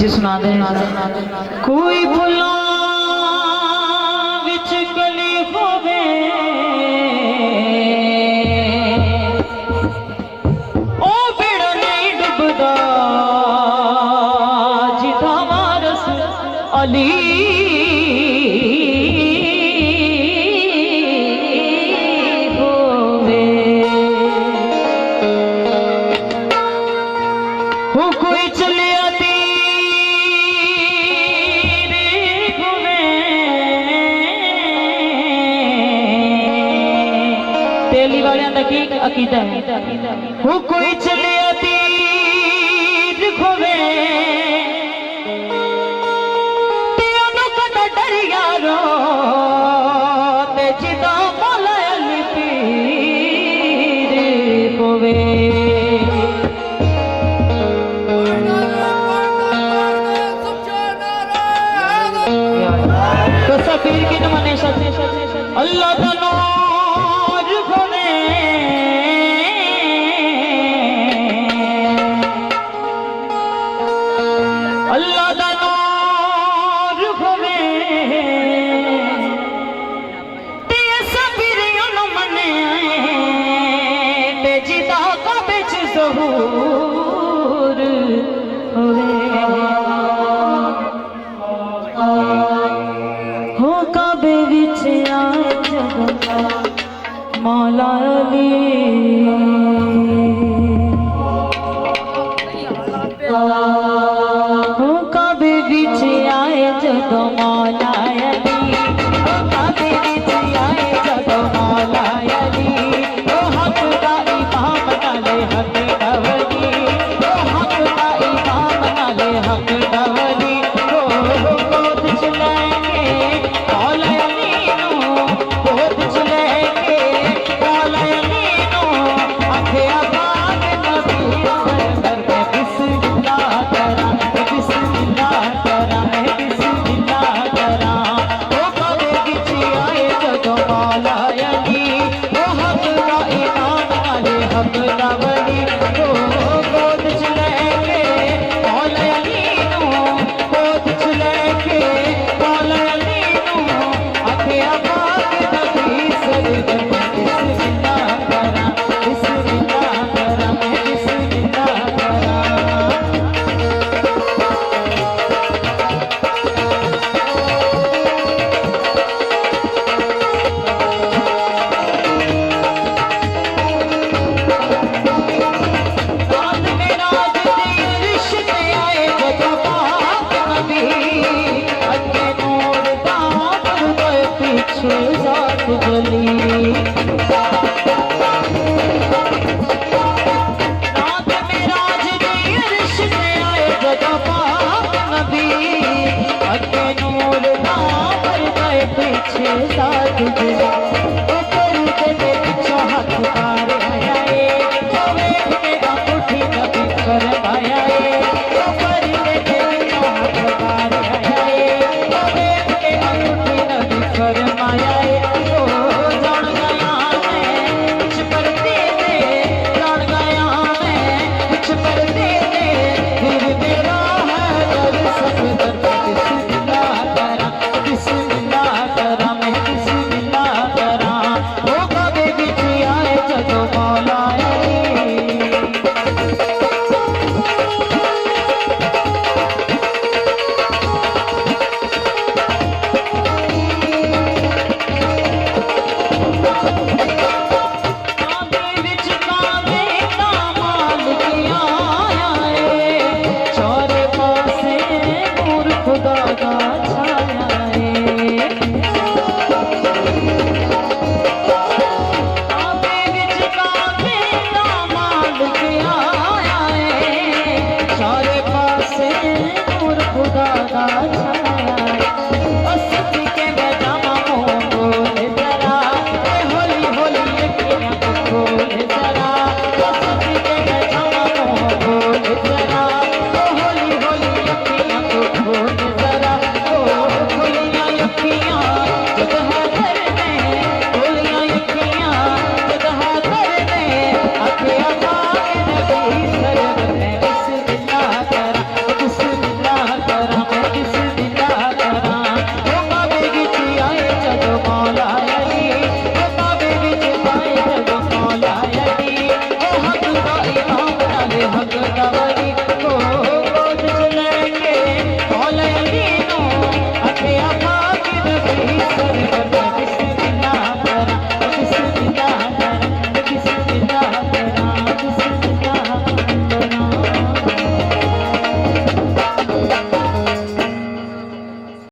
जी सुना दे। कोई भुला विच गली होवे ओ बेड़ा नहीं डुबदा जिथा वारस अली होवे। हो कोई चलिया तेली वाले की अकीदा है। वो कोई चले तीर खोवे तेनों कदा डर यारो ते जिदा मौला अली पीर होवे। तो सबीर की नमने अल्लाह का अल्लाह दा नूर होवे ते सबीरियों नु मने ते जिदा काबे च ज़हूर होवे। हो काबे विच आए जब मौला अली काबे विच आए जदों मौला अली ओ काबे विच आए जदों मौला अली ओ हक दा इमाम नाले हक दवली ओ हक दा इमाम नाले हक दवली ओ गोद च लेके मौला अली नू गोद च लेके मौला अली नू आखिया बाग नबी दर पे बिस्मिल्लाह करा बिस्मिल्लाह करा बिस्मिल्लाह करा। ओ काबे विच आए जदों मौला अली ओ हक दा इमाम नाले हक दवली